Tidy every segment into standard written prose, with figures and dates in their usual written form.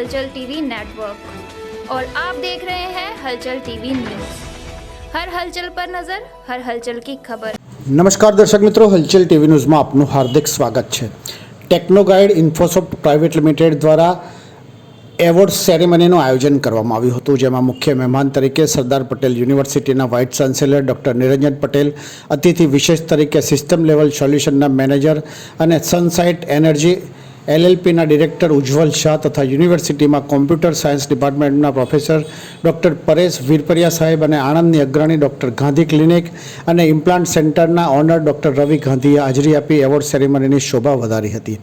हलचल TV network और आप देख रहे हैं हलचल टीवी न्यूज़। हर हलचल पर नज़र, हर हलचल की खबर। નમસ્કાર દર્શક મિત્રો, હલચલ ટીવી ન્યૂઝમાં આપનું હાર્દિક સ્વાગત છે। ટેકનો ગાઈડ ઇન્ફોસોફ્ટ પ્રાઇવેટ લિમિટેડ દ્વારા એવોર્ડ સેરેમનીનું આયોજન કરવામાં આવ્યું હતું, જેમાં મુખ્ય મહેમાન તરીકે સરદાર પટેલ યુનિવર્સિટીના vice chancellor doctor Niranjan Patel, અતિથિ વિશેષ તરીકે સિસ્ટમ લેવલ સોલ્યુશનના મેનેજર અને સનસાઇટ એનર્જી LLPના ડિરેક્ટર ઉજ્જવલ શાહ તથા યુનિવર્સિટીમાં કોમ્પ્યુટર સાયન્સ ડિપાર્ટમેન્ટના પ્રોફેસર ડૉક્ટર પરેશ વીરપરિયા સાહેબ અને આણંદની અગ્રણી ડૉક્ટર ગાંધી ક્લિનિક અને ઇમ્પ્લાન્ટ સેન્ટરના ઓનર ડૉક્ટર રવિ ગાંધીએ હાજરી આપી એવોર્ડ સેરેમનીની શોભા વધારી હતી।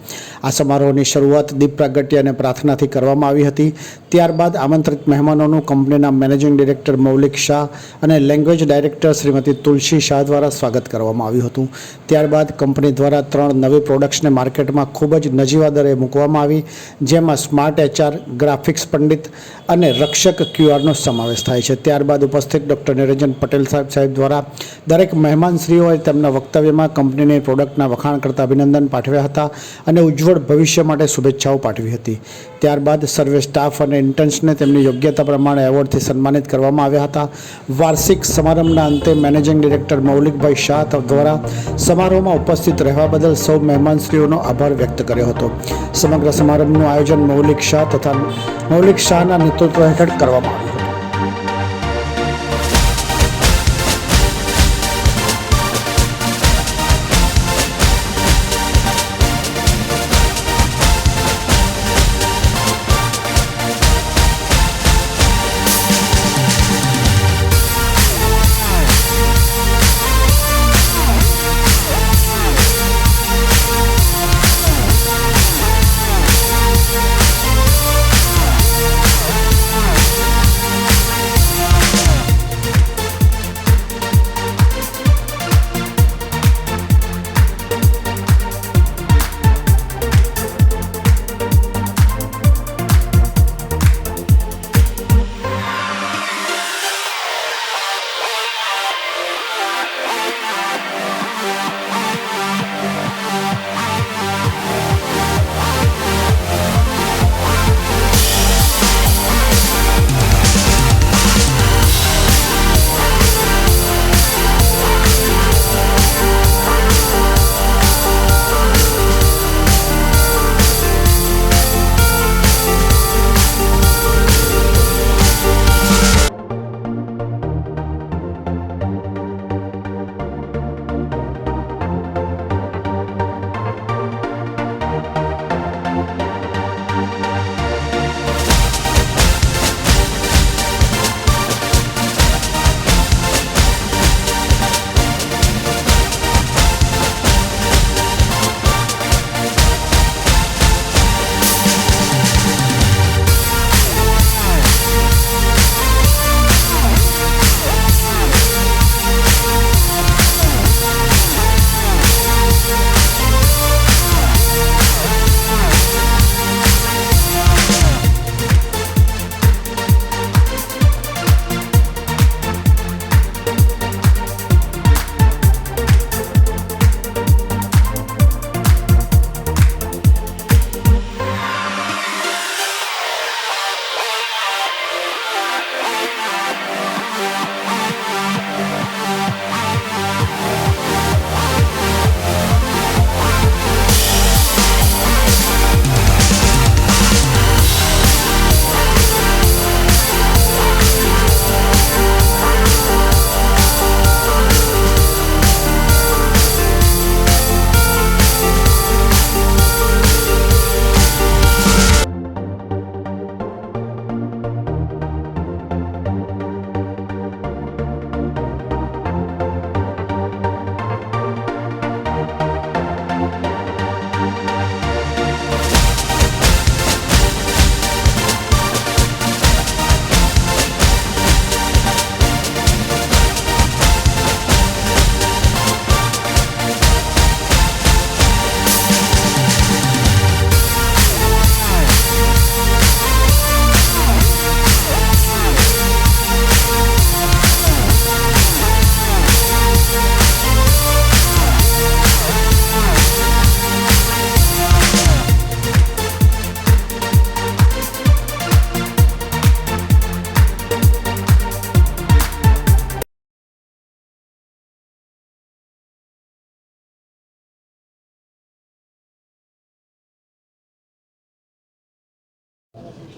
આ સમારોહની શરૂઆત દીપ પ્રાગટ્ય અને પ્રાર્થનાથી કરવામાં આવી હતી। ત્યારબાદ આમંત્રિત મહેમાનોનું કંપનીના મેનેજિંગ ડિરેક્ટર મૌલિક શાહ અને લેંગ્વેજ ડાયરેક્ટર શ્રીમતી તુલસી શાહ દ્વારા સ્વાગત કરવામાં આવ્યું હતું। ત્યારબાદ કંપની દ્વારા 3 નવી પ્રોડક્ટ્સને માર્કેટમાં ખૂબ જ નજીવા દરે મૂકવામાં આવી, જેમાં સ્માર્ટ HR, ગ્રાફિક્સ પંડિત અને રક્ષક QRનો સમાવેશ થાય છે। ત્યારબાદ ઉપસ્થિત ડૉક્ટર નિરંજન પટેલ સાહેબ દ્વારા દરેક મહેમાનશ્રીઓએ તેમના વક્તવ્યમાં કંપનીની પ્રોડક્ટના વખાણ કરતા અભિનંદન પાઠવ્યા હતા અને ઉજ્જવળ ભવિષ્ય માટે શુભેચ્છાઓ પાઠવી હતી। ત્યારબાદ સર્વે સ્ટાફ અને ઇન્ટર્ન્સને તેમની યોગ્યતા પ્રમાણે એવોર્ડથી સન્માનિત કરવામાં આવ્યા હતા। વાર્ષિક સમારંભના અંતે મેનેજિંગ ડિરેક્ટર મૌલિકભાઈ શાહ દ્વારા સમારોહમાં ઉપસ્થિત રહેવા બદલ સૌ મહેમાનશ્રીઓનો આભાર વ્યક્ત કર્યો હતો। સમગ્ર સમારંભનું આયોજન મૌલિક શાહના નેતૃત્વ હેઠળ કરવામાં આવ્યું હતું।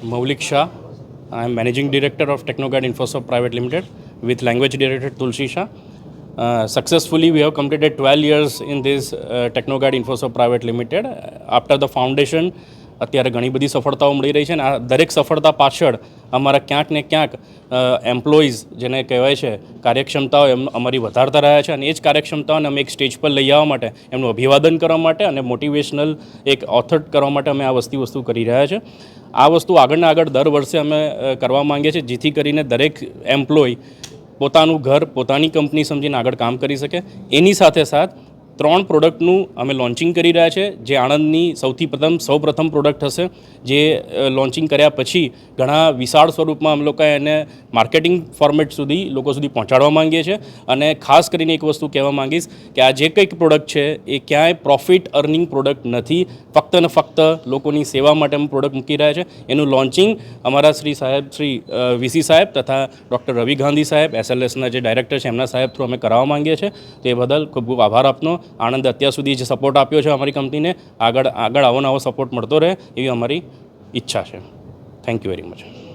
Maulik Shah. I am Managing Director of Technoguide Infosoft Private Limited with Language Director Tulsi Shah. Successfully, we have completed 12 years in this Technoguide Infosoft Private Limited. After the foundation, અત્યારે ઘણી બધી સફળતાઓ મળી રહી છે અને આ દરેક સફળતા પાછળ અમારા ક્યાંક ને ક્યાંક એમ્પ્લોઈઝ જેને કહેવાય છે કાર્યક્ષમતાઓ અમારી વધારતા રહ્યા છે અને એ જ કાર્યક્ષમતાઓને અમે એક સ્ટેજ પર લઈ આવવા માટે એમનું અભિવાદન કરવા માટે અને મોટિવેશનલ એક ઓથર કરવા માટે અમે આ વસ્તુ કરી રહ્યા છે. આ વસ્તુ આગળને આગળ દર વર્ષે અમે કરવા માંગીએ છીએ જેથી કરીને દરેક એમ્પ્લોય પોતાનું ઘર પોતાની કંપની સમજીને આગળ કામ કરી શકે. એની સાથે સાથ 3 પ્રોડક્ટનું અમે લોન્ચિંગ કરી રહ્યા છે જે આણંદની સૌપ્રથમ પ્રોડક્ટ હશે જે લોન્ચિંગ કર્યા પછી ઘણા વિશાળ સ્વરૂપમાં અમે લોકો એને માર્કેટિંગ ફોર્મેટ સુધી લોકો સુધી પહોંચાડવા માંગીએ છીએ. અને ખાસ કરીને એક વસ્તુ કહેવા માંગીશ કે આ જે કંઈક પ્રોડક્ટ છે એ ક્યાંય પ્રોફિટ અર્નિંગ પ્રોડક્ટ નથી, ફક્ત ને ફક્ત લોકોની સેવા માટે અમે પ્રોડક્ટ મૂકી રહ્યા છે. એનું લોન્ચિંગ અમારા શ્રી વીસી સાહેબ તથા ડૉક્ટર રવિ ગાંધી સાહેબ SLSના જે ડાયરેક્ટર છે એમના સાહેબ થ્રુ અમે કરાવવા માંગીએ છીએ. તો એ બદલ ખૂબ ખૂબ આભાર આપનો. આણંદ અત્યાર સુધી જે સપોર્ટ આપ્યો છે અમારી કંપનીને આગળ આવો નવો સપોર્ટ મળતો રહે એવી અમારી ઈચ્છા છે. Thank you very much.